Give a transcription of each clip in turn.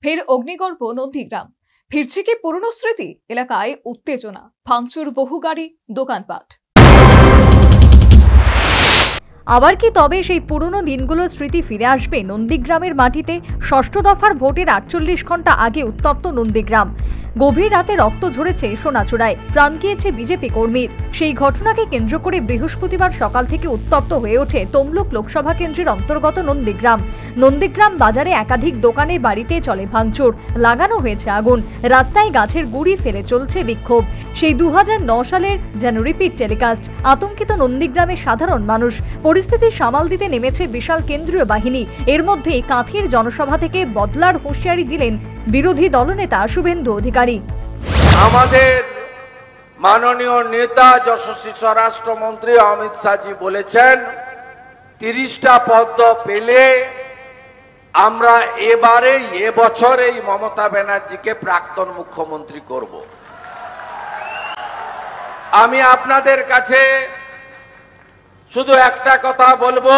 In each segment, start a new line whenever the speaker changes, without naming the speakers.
ফের অগ্নিগর্ভ নন্দীগ্রাম। ফিরছে কি পুরনো স্মৃতি? এলাকায় উত্তেজনা, ভাঙচুর বহু গাড়ি, দোকানপাট।
আবার কি তবে সেই পুরনো দিনগুলোর স্মৃতি ফিরে আসবে নন্দীগ্রামের মাটিতে? ষষ্ঠ দফার ভোটের 48 ঘন্টা আগে উত্তপ্ত নন্দীগ্রাম। গভীর রাতে রক্ত ঝরেছে সোনাচূড়ায়, প্রাণ গিয়েছে বিজেপি কর্মীর। সেই ঘটনাকে কেন্দ্র করে বৃহস্পতিবার সকাল থেকে উত্তপ্ত হয়ে ওঠে তমলুক লোকসভা কেন্দ্রের অন্তর্গত নন্দীগ্রাম। নন্দীগ্রাম বাজারে একাধিক দোকানে বাড়িতে চলে ভাঙচুর, লাগানো হয়েছে আগুন, রাস্তায় গাছের গুড়ি ফেলে চলছে বিক্ষোভ। সেই 2009 সালের যেন রিপিট টেলিকাস্ট। আতঙ্কিত নন্দীগ্রামের সাধারণ মানুষ। পরিস্থিতি সামাল দিতে নেমেছে বিশাল কেন্দ্রীয় বাহিনী। এর মধ্যে কাঁথির জনসভা থেকে বদলার হুঁশিয়ারি দিলেন বিরোধী দলনেতা শুভেন্দু অধিকারী।
আমাদের মাননীয় নেতা যশস্বী স্বরাষ্ট্রমন্ত্রী অমিত শাহজি বলেছেন 30টা পদ পেলে আমরা এবছর এই মমতা ব্যানার্জিকে প্রাক্তন মুখ্যমন্ত্রী করব। আমি আপনাদের কাছে শুধু একটা কথা বলবো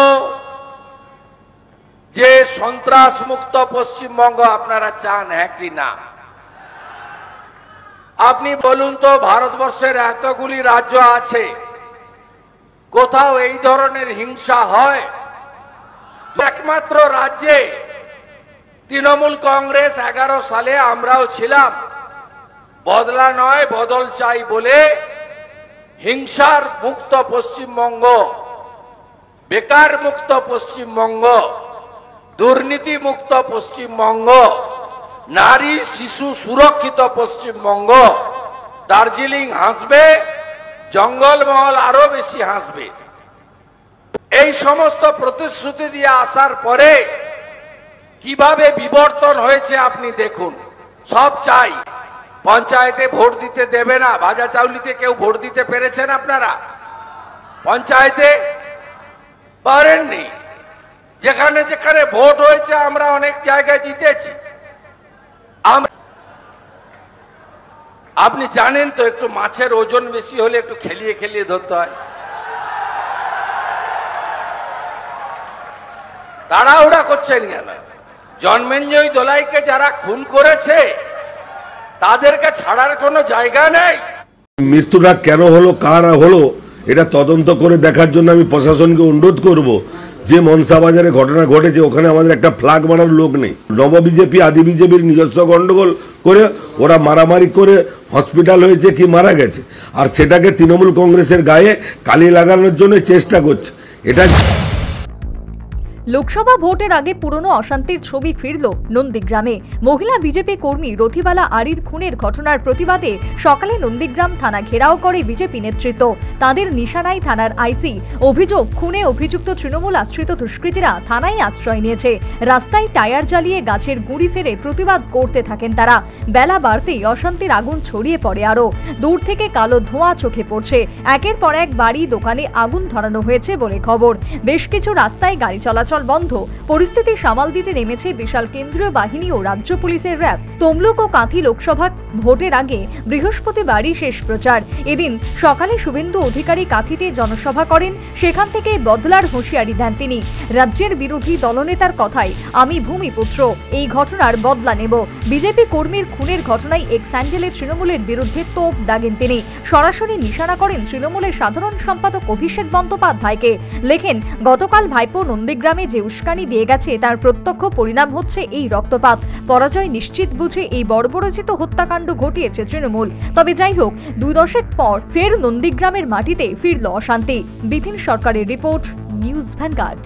যে সন্ত্রাস মুক্ত পশ্চিমবঙ্গ আপনারা চান, হ্যাঁ কি না? আপনি বলুন তো, ভারতবর্ষের এতগুলি রাজ্য আছে, কোথাও এই ধরনের হিংসা হয়? একমাত্র রাজ্যে তৃণমূল কংগ্রেস 11 সালে আমরাও ছিলাম, বদলা নয় বদল চাই বলে হিংসার মুক্ত পশ্চিমবঙ্গ, বেকার মুক্ত পশ্চিমবঙ্গ, দুর্নীতি মুক্ত পশ্চিমবঙ্গ, নারী শিশু সুরক্ষিত পশ্চিমবঙ্গ। দার্জিলিং হাসবে, জঙ্গলমহল আরো বেশি হাসবে। এই সমস্ত প্রতিশ্রুতি দিয়ে আসার পরে কিভাবে বিবর্তন হয়েছে আপনি দেখুন। সব চাই, পঞ্চায়েতে ভোট দিতে দেবে না। ভাজা চাউলিতে কেউ ভোট দিতে পেরেছেন আপনারা? পঞ্চায়েতে পারেননি। যেখানে যেখানে ভোট হয়েছে আমরা অনেক জায়গায় জিতেছি। আপনি জানেন তো, একটু মাছের ওজন বেশি হলে একটু খেলিয়ে খেলিয়ে ধরতে হয়। তাড়াহুড়া করছেন কেন? জন্মেঞ্জয় দোলাইকে যারা খুন করেছে তাদেরকে ছাড়ার কোনো জায়গা নেই।
মৃত্যুটা কেন হলো, কার হলো, এটা তদন্ত করে দেখার জন্য আমি প্রশাসনকে অনুরোধ করব। যে মনসা বাজারে ঘটনা ঘটেছে ওখানে আমাদের একটা ফ্ল্যাগ মারার লোক নেই। নব বিজেপি আদি বিজেপির নিজস্ব গন্ডগোল করে ওরা মারামারি করে হসপিটাল হয়েছে কি মারা গেছে, আর সেটাকে তৃণমূল কংগ্রেসের গায়ে কালি লাগানোর জন্য চেষ্টা করছে। এটা
লোকসভা ভোটের আগে পুরনো অশান্তির ছবি ফিরল নন্দীগ্রামে। মহিলা বিজেপি কর্মী রথিবালা আরির খুনের ঘটনার প্রতিবাদে সকালে নন্দীগ্রাম থানা ঘেরাও করে বিজেপি নেতৃত্ব। তাদের নিশানায় থানার আইসি। অভিযোগ, খুনে অভিযুক্ত তৃণমূল আশ্রিত দুষ্কৃতীরা থানায় আশ্রয় নিয়েছে। রাস্তায় টায়ার জ্বালিয়ে গাছের গুঁড়ি ফেলে প্রতিবাদ করতে থাকেন তারা। বেলা বাড়তেই অশান্তির আগুন ছড়িয়ে পড়ে আরো। দূর থেকে কালো ধোঁয়া চোখে পড়ছে। একের পর এক বাড়ি, দোকানে আগুন ধরানো হয়েছে বলে খবর। বেশ কিছু রাস্তায় গাড়ি চলাচল বন্ধ। পরিস্থিতি সামাল দিতে নেমেছে বিশাল কেন্দ্রীয় বাহিনী ও রাজ্য পুলিশের র্যাব। তমলুক ও কাঁথি লোকসভা ভোটের আগে বৃহস্পতিবারই শেষ প্রচার। এদিন সকালে শুভেন্দু অধিকারী কাঁথিতে জনসভা করেন। সেখান থেকে বদলার হুঁশিয়ারি দেন তিনি। রাজ্যের বিরোধী দলনেতার কথায়, আমি ভূমিপুত্র, এই ঘটনার বদলা নেব। বিজেপি কর্মীর খুনের ঘটনায় এক স্যান্ডেলে তৃণমূলের বিরুদ্ধে তোপ দাগেন তিনি। সরাসরি নিশানা করেন তৃণমূলের সাধারণ সম্পাদক অভিষেক বন্দ্যোপাধ্যায়কে। লেখেন, গতকাল ভাইপো নন্দীগ্রামে যে উস্কানি দিয়ে গেছে তার প্রত্যক্ষ পরিণাম হচ্ছে এই রক্তপাত। পরাজয় নিশ্চিত বুঝে এই বর্বরচিত হত্যাকাণ্ড ঘটিয়েছে তৃণমূল। তবে যাই হোক, 2 দশক পর ফের নন্দীগ্রামের মাটিতে ফিরল অশান্তি। বিপিন সরকারের রিপোর্ট, নিউজ ভ্যানগার্ড।